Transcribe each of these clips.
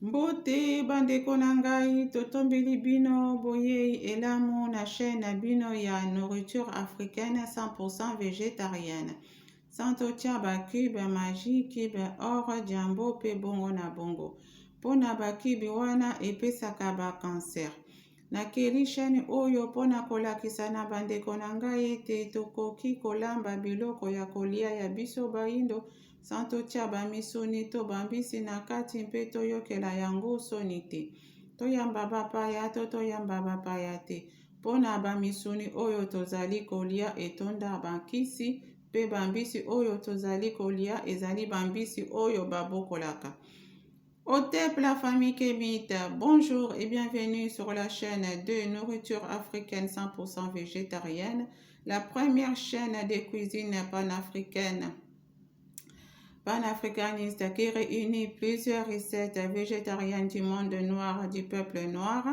Mbote bandeko na ngai totombeli bino boye elamu na chaîne bino ya nourriture africaine 100% végétarienne. Sans totia ba cube magie, cube or, jambo pe bongo na bongo. Pona ba cube wana epesaka ba cancer. Nakeli chaîne oyo pona kolakisa na bandeko na ngai ete tokoki kolamba biloko ya kolia ya biso baindo sans totia bamisuni to bambisi na kati mpe toyokela yango soni te. Toyamba bapaya to toyamba bapaya te. Pona bamisuni oyo tozali kolia etonda bankisi pe bambisi oyo tozali kolia ezali bambisi oyo babokolaka. Otep la famille Kemite, bonjour et bienvenue sur la chaîne de nourriture africaine 100% végétarienne, la première chaîne de cuisine panafricaniste qui réunit plusieurs recettes végétariennes du monde noir, du peuple noir.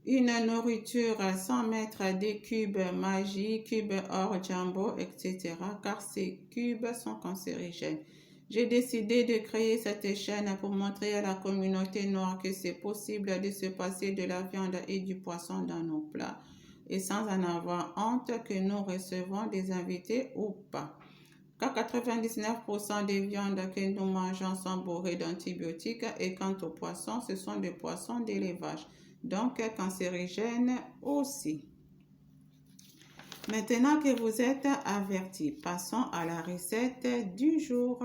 Une nourriture sans mettre des cubes magie, cubes or, jumbo, etc. car ces cubes sont cancérigènes. J'ai décidé de créer cette chaîne pour montrer à la communauté noire que c'est possible de se passer de la viande et du poisson dans nos plats et sans en avoir honte que nous recevons des invités ou pas. Car 99% des viandes que nous mangeons sont bourrées d'antibiotiques et quant aux poissons, ce sont des poissons d'élevage, donc cancérigènes aussi. Maintenant que vous êtes avertis, passons à la recette du jour.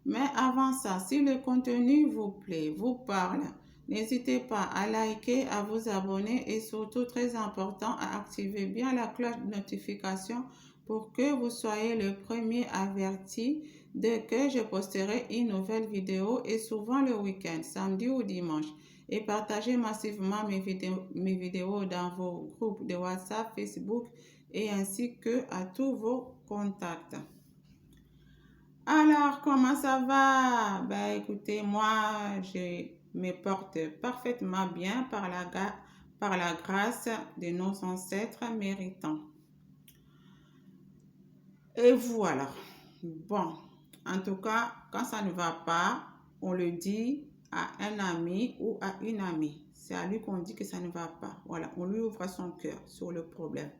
Mais avant ça, si le contenu vous plaît, vous parle, n'hésitez pas à liker, à vous abonner et surtout, très important, à activer bien la cloche de notification pour que vous soyez le premier averti dès que je posterai une nouvelle vidéo et souvent le week-end, samedi ou dimanche. Et partagez massivement mes vidéos dans vos groupes de WhatsApp, Facebook et ainsi que à tous vos contacts. Alors, comment ça va? Ben, écoutez, moi, je me porte parfaitement bien par la grâce de nos ancêtres méritants. Et voilà. Bon, en tout cas, quand ça ne va pas, on le dit à un ami ou à une amie. C'est à lui qu'on dit que ça ne va pas. Voilà, on lui ouvre son cœur sur le problème.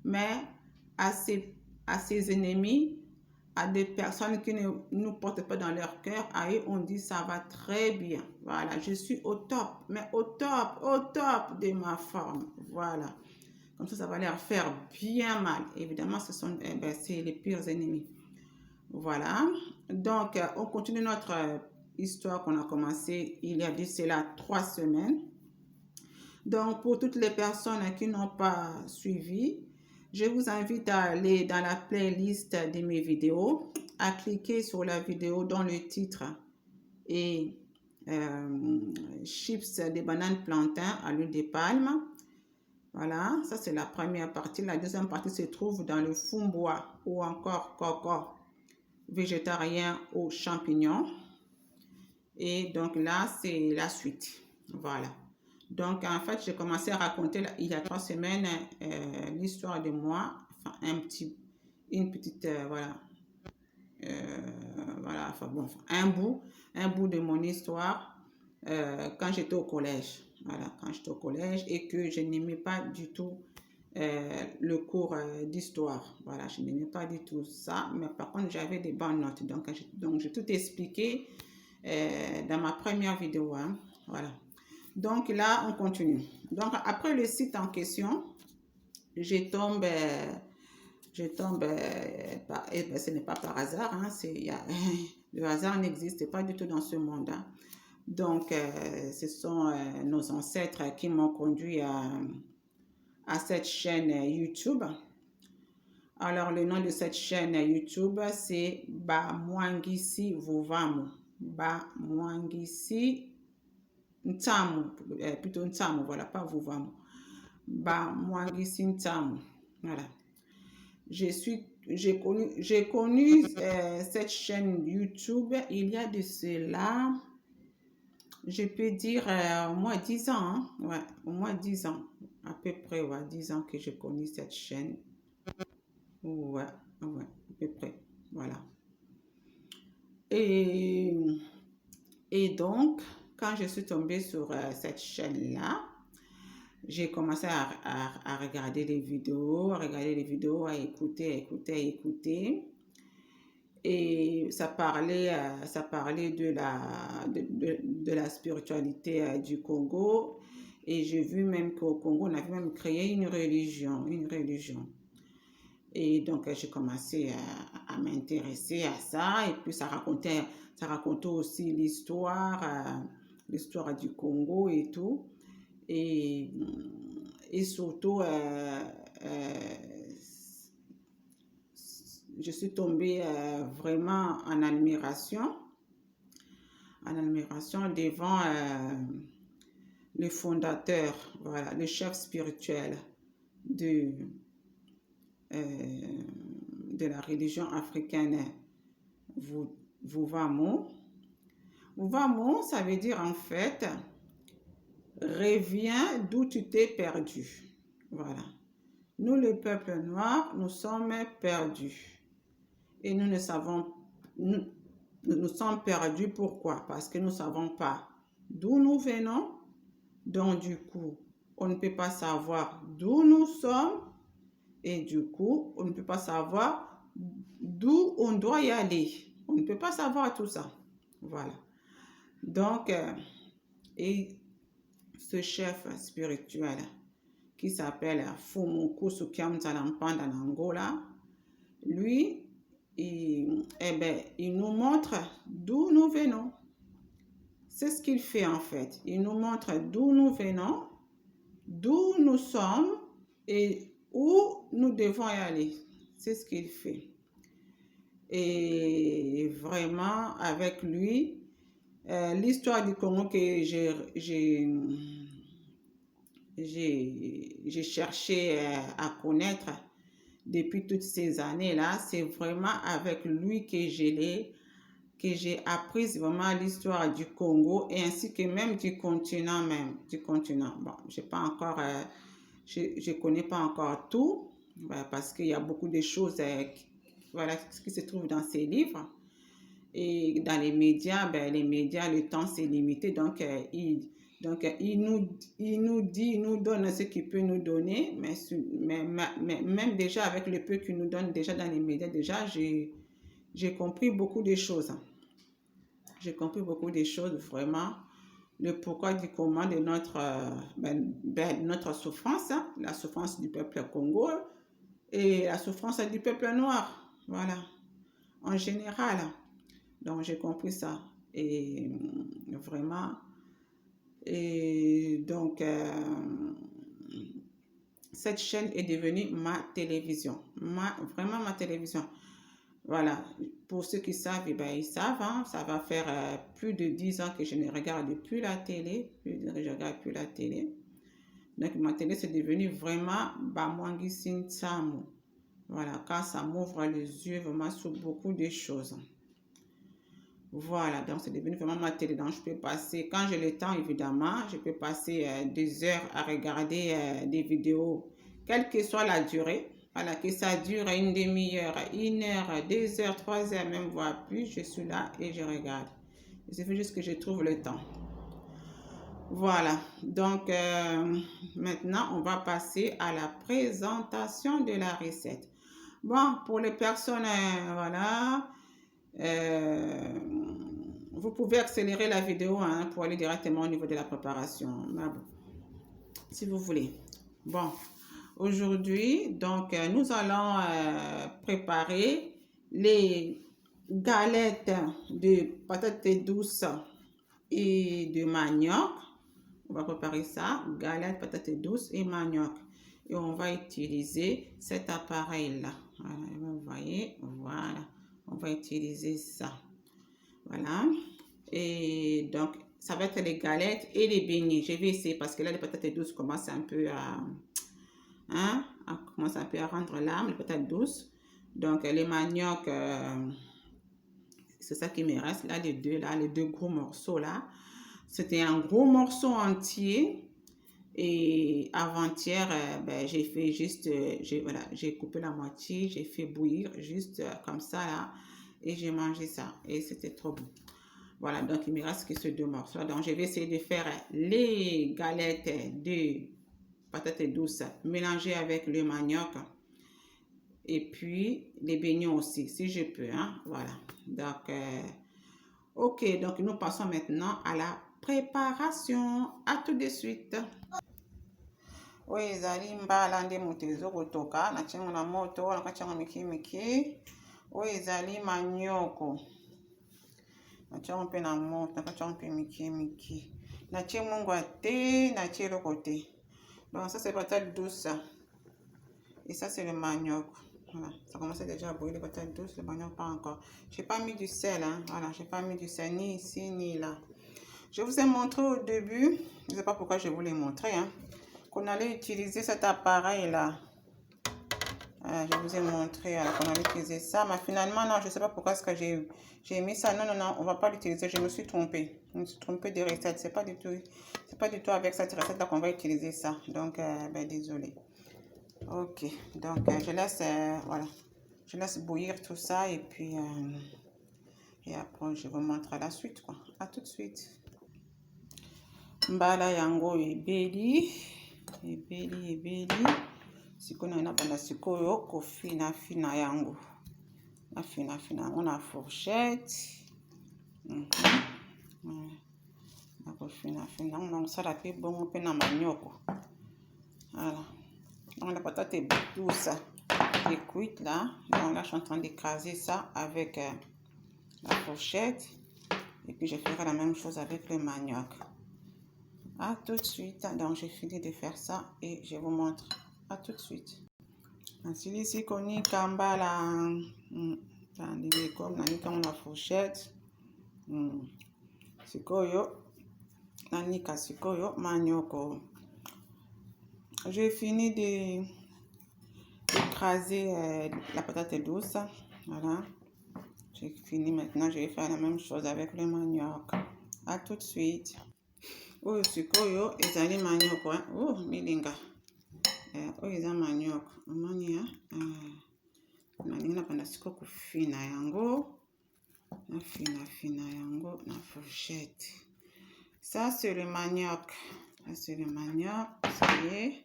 Mais à ses ennemis, à des personnes qui ne nous portent pas dans leur cœur, à eux on dit ça va très bien. Voilà, je suis au top, mais au top de ma forme. Voilà, comme ça va leur faire bien mal. Évidemment, c'est les pires ennemis. Voilà, donc on continue notre histoire qu'on a commencé il y a de cela 3 semaines. Donc pour toutes les personnes qui n'ont pas suivi, je vous invite à aller dans la playlist de mes vidéos, à cliquer sur la vidéo dont le titre est chips de bananes plantains à l'huile de palme. Voilà, ça c'est la première partie. La deuxième partie se trouve dans le fumboa ou encore coco végétarien aux champignons. Et donc là, c'est la suite. Voilà. Donc, en fait, j'ai commencé à raconter il y a 3 semaines l'histoire de moi, enfin, une petite, voilà, voilà, enfin, bon, un bout de mon histoire quand j'étais au collège. Voilà, quand j'étais au collège et que je n'aimais pas du tout le cours d'histoire. Voilà, je n'aimais pas du tout ça, mais par contre, j'avais des bonnes notes. Donc j'ai tout expliqué dans ma première vidéo. Hein, voilà. Donc là, on continue. Donc après le site en question, je tombe, et ben, ce n'est pas par hasard, hein, le hasard n'existe pas du tout dans ce monde. Hein. Donc ce sont nos ancêtres qui m'ont conduit à cette chaîne YouTube. Alors le nom de cette chaîne YouTube, c'est Bamwangisi Vuvamu. Bamwangisi Ntamu, plutôt Ntamu, voilà, pas Vuvamu. Bamwangisi Ntamu, voilà. J'ai connu cette chaîne YouTube il y a de cela, je peux dire au moins 10 ans, hein? Ouais, au moins 10 ans, à peu près, ouais, 10 ans que je connais cette chaîne. Ouais, à peu près, voilà. Et donc, quand je suis tombée sur cette chaîne-là, j'ai commencé à regarder les vidéos, à écouter. Et ça parlait de la spiritualité du Congo. Et j'ai vu même qu'au Congo, on avait même créé une religion. Et donc, j'ai commencé à m'intéresser à ça. Et puis, ça racontait aussi l'histoire du Congo et tout. Et, et surtout, je suis tombée vraiment en admiration devant le fondateur, voilà, le chef spirituel de, de la religion africaine Vuvamo. Vuvamo, ça veut dire en fait, reviens d'où tu t'es perdu. Voilà. Nous, le peuple noir, nous sommes perdus. Et nous ne savons, nous sommes perdus. Pourquoi? Parce que nous ne savons pas d'où nous venons. Donc, du coup, on ne peut pas savoir d'où nous sommes. Et du coup, on ne peut pas savoir d'où on doit y aller. On ne peut pas savoir tout ça. Voilà. Donc, et ce chef spirituel qui s'appelle Fumuku Sukyam Tsalampanda en Angola, lui, il nous montre d'où nous venons. C'est ce qu'il fait en fait. Il nous montre d'où nous venons, d'où nous sommes et où nous devons y aller. C'est ce qu'il fait. Et vraiment, avec lui, l'histoire du Congo que j'ai cherché à connaître depuis toutes ces années-là, c'est vraiment avec lui que j'ai appris vraiment l'histoire du Congo et ainsi que même du continent. Bon, j'ai pas encore, je connais pas encore tout, parce qu'il y a beaucoup de choses voilà, qui se trouvent dans ces livres. Et dans les médias, le temps c'est limité, donc il nous donne ce qu'il peut nous donner, mais même déjà avec le peu qu'il nous donne déjà dans les médias, déjà j'ai compris beaucoup de choses. J'ai compris beaucoup de choses, vraiment, le pourquoi du comment de notre souffrance, la souffrance du peuple congolais et la souffrance du peuple noir, voilà, en général. Donc, j'ai compris ça. Et vraiment, et donc, cette chaîne est devenue ma télévision. Vraiment ma télévision. Voilà. Pour ceux qui savent, ils savent. Hein, ça va faire plus de 10 ans que je ne regarde plus la télé. Donc, ma télé, c'est devenu vraiment Bamwangi Sintsamu. Voilà. Quand ça m'ouvre les yeux vraiment sur beaucoup de choses. Voilà, donc c'est devenu vraiment ma télé. Donc je peux passer, quand j'ai le temps évidemment, je peux passer 2 heures à regarder des vidéos, quelle que soit la durée. Voilà, que ça dure une demi-heure, 1 heure, 2 heures, 3 heures, même voire plus, je suis là et je regarde. Il suffit juste que je trouve le temps. Voilà, donc maintenant on va passer à la présentation de la recette. Bon, pour les personnes, voilà, vous pouvez accélérer la vidéo pour aller directement au niveau de la préparation. Mais bon, si vous voulez. Bon, aujourd'hui, donc, nous allons préparer les galettes de patates douces et de manioc. On va préparer ça, galettes, patates douces et manioc. Et on va utiliser cet appareil-là. Voilà, vous voyez, voilà. On va utiliser ça. Voilà. Et donc, ça va être les galettes et les beignets. Je vais essayer parce que là, les patates douces commencent un peu à rendre l'âme, les patates douces. Donc, les maniocs, c'est ça qui me reste. Là, les deux gros morceaux là. C'était un gros morceau entier. Et avant-hier, j'ai fait juste, j'ai coupé la moitié, j'ai fait bouillir juste comme ça là. Et j'ai mangé ça. Et c'était trop bon. Voilà, donc il me reste que ces 2 morceaux. Donc je vais essayer de faire les galettes de patates douces mélangées avec le manioc. Et puis les beignets aussi, si je peux. Hein? Voilà. Donc, ok, donc nous passons maintenant à la préparation. À tout de suite. Oui, ezali mbala nde moto ezokotoka na tiango na moto wana kati yango mike. Oui, ezali manioko. Na tiango mpe na moto, na kati yango mpe mike. Na tie mungwa te, na tie eloko te. Donc ça c'est patate douce. Et ça c'est le manioc. Voilà, ça commence déjà à brûler les patates douces, le manioc pas encore. J'ai pas mis du sel, hein. Voilà, j'ai pas mis du sel ni ici ni là. Je vous ai montré au début, je ne sais pas pourquoi je vous l'ai montré, hein, qu'on allait utiliser cet appareil là. Je vous ai montré qu'on allait utiliser ça, mais finalement non, je ne sais pas pourquoi est-ce que j'ai mis ça. Non, on va pas l'utiliser. Je me suis trompée. Je me suis trompée de recette. C'est pas du tout avec cette recette là qu'on va utiliser ça. Donc désolé. Ok, donc je laisse voilà, je laisse bouillir tout ça et puis et après je vous montre la suite quoi. À tout de suite. Mbala yango ebeli sikoyo na banda sikoyo kofina yango na fina yango na fourchette na kofina yango na kosala pe bongo pe na manioko. Voilà. Donc la patate est douce et cuite là. Donc là je suis en train d'écraser ça avec la fourchette. Et puis je ferai la même chose avec le manioc. À tout de suite. Donc j'ai fini de faire ça et je vous montre. À tout de suite. Ainsi ici qu'on y kamba la comme la fourchette. Sikoyo nanika sikoyo manioko. J'ai fini d'écraser la patate douce. Voilà. J'ai fini maintenant. Je vais faire la même chose avec le manioc. À tout de suite. Oh, sikoyo, ezali manioc. Oh, milinga. Oh, eza manioc. Omoni, nalingi na banda siko kofina yango. Na fina yango na fourchette. Ça, c'est le manioc. Ça, c'est le manioc. Ça y est.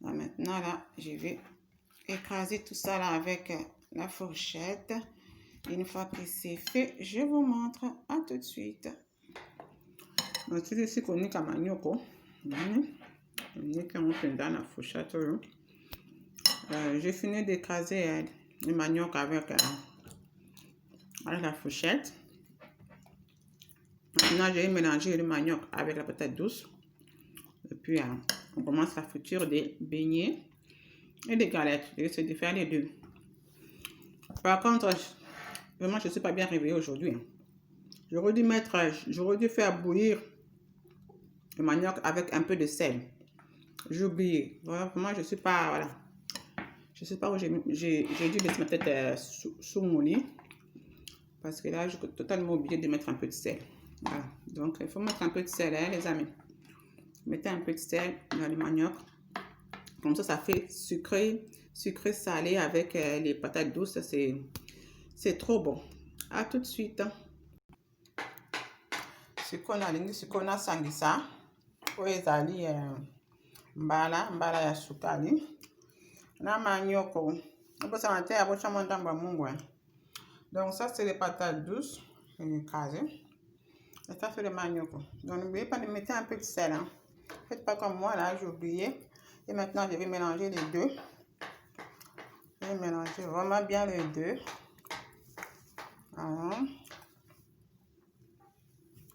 Là, maintenant, là, je vais écraser tout ça là avec la fourchette. Une fois que c'est fait, je vous montre. À tout de suite. Donc, ici, qu'on est comme manioko. J'ai fini d'écraser le manioc avec la fourchette. Maintenant, j'ai mélangé le manioc avec la patate douce. Et puis, on commence la friture des beignets et des galettes. Je vais essayer de faire les deux. Par contre, vraiment, je ne suis pas bien réveillée aujourd'hui. J'aurais dû faire bouillir le manioc avec un peu de sel. J'ai oublié. Vraiment, je ne sais pas, voilà. Je ne sais pas où j'ai dû laisser ma tête sous mon lit. Parce que là, j'ai totalement oublié de mettre un peu de sel. Voilà. Donc, il faut mettre un peu de sel, hein, les amis. Mettez un peu de sel dans le manioc. Comme ça fait sucré salé avec les patates douces. C'est trop bon. À tout de suite. Ce qu'on a sangisa. Ezali mbala ya sukali. Na manioko. Donc ça c'est les patates douces. Écrasées. Et ça c'est le manioco. Donc n'oubliez pas de mettre un peu de sel. Hein. Faites pas comme moi là, j'ai oublié. Et maintenant je vais mélanger les deux. Je vais mélanger vraiment bien les deux. Voilà.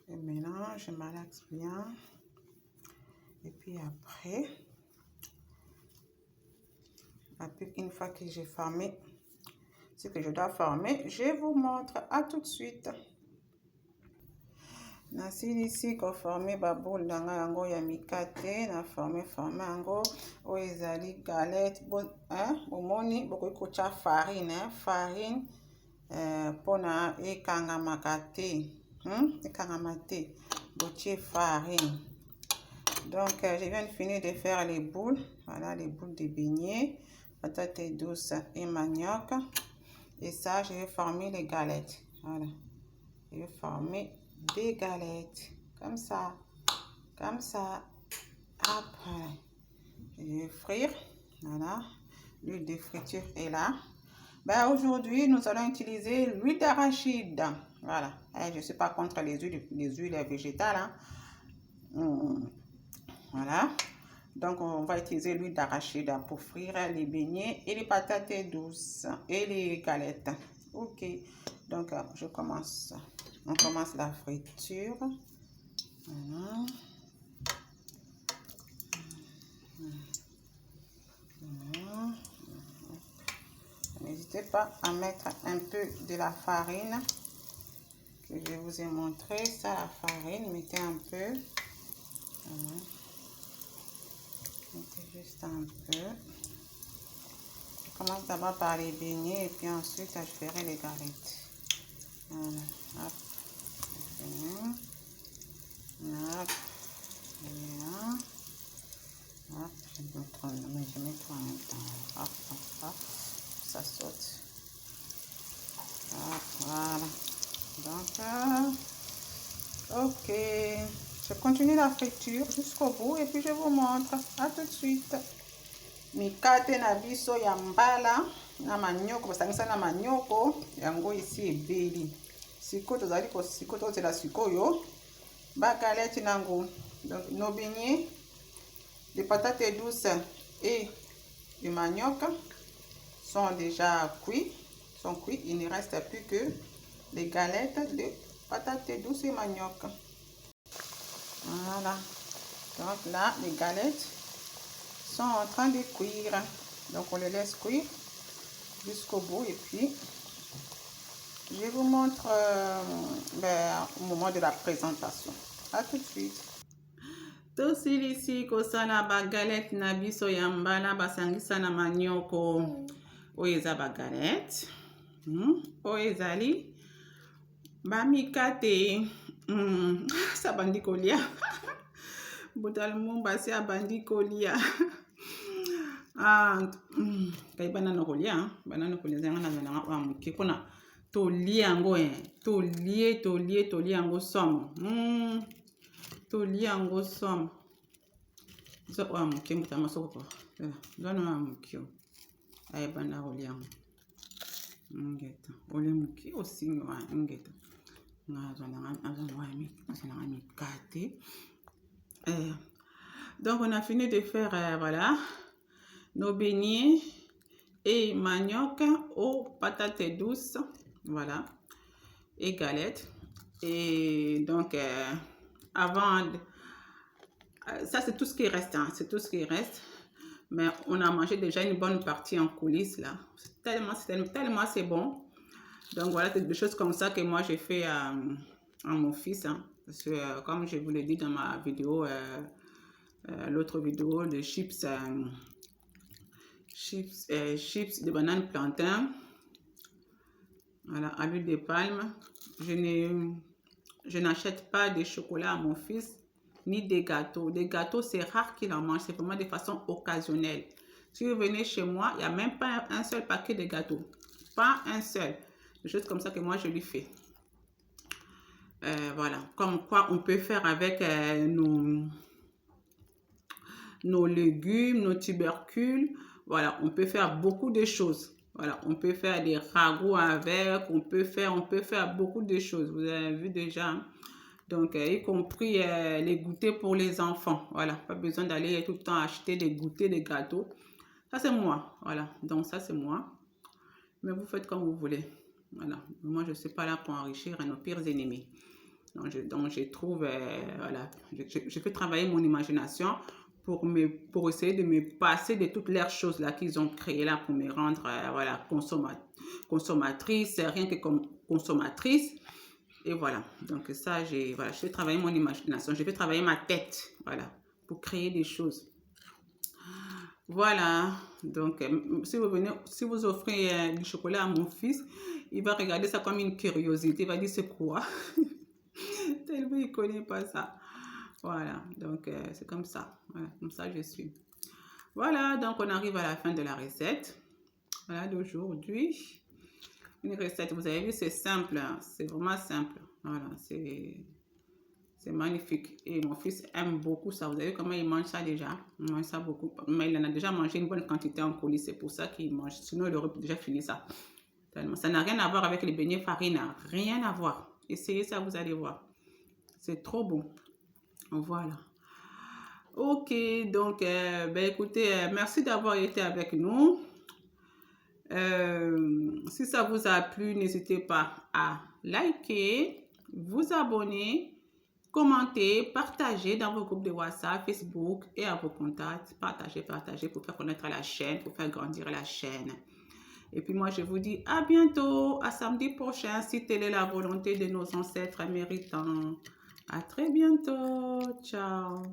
Je mélange, je malaxe bien. Et puis après, une fois que j'ai formé ce que je dois former, je vous montre. À tout de suite. Nasili ici qu'on formé baboule danga yango ya mikate na formé yango o ezali galette bon hein omoni boko kocha farine farine pona ekangama te botier farine. Donc je viens de finir de faire les boules. Voilà les boules de beignets, patates douces et manioc. Et ça je vais former les galettes. Voilà, je vais former des galettes. Comme ça. Comme ça. Après, je vais frire. Voilà. L'huile de friture est là. Ben, aujourd'hui, nous allons utiliser l'huile d'arachide. Voilà. Je ne suis pas contre les huiles végétales. Hein. Voilà. Donc, on va utiliser l'huile d'arachide pour frire les beignets et les patates douces et les galettes. Ok. Donc, je commence. On commence la friture. Voilà. Voilà. N'hésitez pas à mettre un peu de la farine que je vous ai montré. Ça, la farine, mettez un peu. Voilà. Mettez juste un peu. Je commence d'abord par les beignets et puis ensuite je ferai les galettes. Voilà. Hop. Hop. Voilà. Hop. Je mets tout en même temps. Hop, hop, hop. Ça saute. Hop, voilà. Donc, ok. Je continue la friture jusqu'au bout et puis je vous montre. À tout de suite. Mikate na biso ya mbala na manioko basangisa na manioko yango isi ebeli. Siko tozali ko siko tozela sikoyo ba galette nango. Donc nos beignets, les patates douces et le manioc sont déjà cuits. Il ne reste plus que les galettes de patates douces et manioc. Voilà. Donc là, les galettes sont en train de cuire. Donc on les laisse cuire jusqu'au bout et puis je vous montre au moment de la présentation. À tout de suite. Tosilisi kosala ba galette na biso ya mbala basangisa na manioko. Oyo eza ba galette. Oyo ezali ba mikate. Sa bandi kolia. Botal mumba si abandi kolia. Kai banana kolia, banana kolia zanga na zanga wa muke kona tolia yango tolia yango somme. Tolia yango somme. So wa muke mutama soko. Zwana wa muke. Ai bana kolia. Ngeta. Ole muke osinga wa ngeta. Donc on a fini de faire voilà nos beignets et manioc aux patates douces, voilà, et galettes. Et donc avant ça c'est tout ce qui reste, hein, c'est tout ce qui reste. Mais on a mangé déjà une bonne partie en coulisses là. Tellement c'est bon. Donc voilà, c'est des choses comme ça que moi j'ai fait à mon fils. Hein, parce que comme je vous l'ai dit dans ma vidéo, l'autre vidéo de chips de bananes plantain. Voilà, à l'huile de palme. Je n'achète pas de chocolat à mon fils, ni des gâteaux. Des gâteaux, c'est rare qu'il en mange. C'est vraiment de façon occasionnelle. Si vous venez chez moi, il n'y a même pas un seul paquet de gâteaux. Pas un seul. Des choses comme ça que moi je lui fais. Voilà, comme quoi on peut faire avec nos légumes, nos tubercules. Voilà, on peut faire beaucoup de choses. Voilà, on peut faire des ragoûts avec, on peut faire beaucoup de choses. Vous avez vu déjà. Donc, y compris les goûters pour les enfants. Voilà, pas besoin d'aller tout le temps acheter des goûters, des gâteaux. Ça, c'est moi. Voilà, donc ça, c'est moi. Mais vous faites comme vous voulez. Voilà, moi je ne suis pas là pour enrichir nos pires ennemis. Donc je trouve, voilà, je fais travailler mon imagination pour essayer de me passer de toutes les choses là qu'ils ont créées là pour me rendre, voilà, consommatrice, rien que comme consommatrice. Et voilà, donc ça, voilà, je fais travailler mon imagination, je fais travailler ma tête, voilà, pour créer des choses. Voilà, donc si vous offrez du chocolat à mon fils, il va regarder ça comme une curiosité, il va dire c'est quoi? Tellement il ne connaît pas ça. Voilà, donc c'est comme ça, voilà, comme ça je suis. Voilà, donc on arrive à la fin de la recette, voilà, d'aujourd'hui. Une recette, vous avez vu, c'est simple, hein, c'est vraiment simple. Voilà, c'est magnifique. Et mon fils aime beaucoup ça. Vous avez vu comment il mange ça déjà? Il mange ça beaucoup. Mais il en a déjà mangé une bonne quantité en colis. C'est pour ça qu'il mange. Sinon, il aurait déjà fini ça. Tellement. Ça n'a rien à voir avec les beignets farine. Rien à voir. Essayez ça, vous allez voir. C'est trop bon. Voilà. Ok, donc, ben écoutez, merci d'avoir été avec nous. Si ça vous a plu, n'hésitez pas à liker, vous abonner, commenter, partager dans vos groupes de WhatsApp, Facebook et à vos contacts. Partagez pour faire connaître la chaîne, pour faire grandir la chaîne. Et puis moi, je vous dis à bientôt, à samedi prochain, si telle est la volonté de nos ancêtres méritants. À très bientôt. Ciao.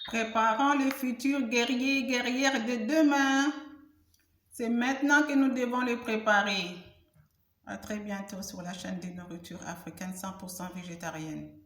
Préparons les futurs guerriers et guerrières de demain. C'est maintenant que nous devons les préparer. À très bientôt sur la chaîne des nourritures africaines 100% végétariennes.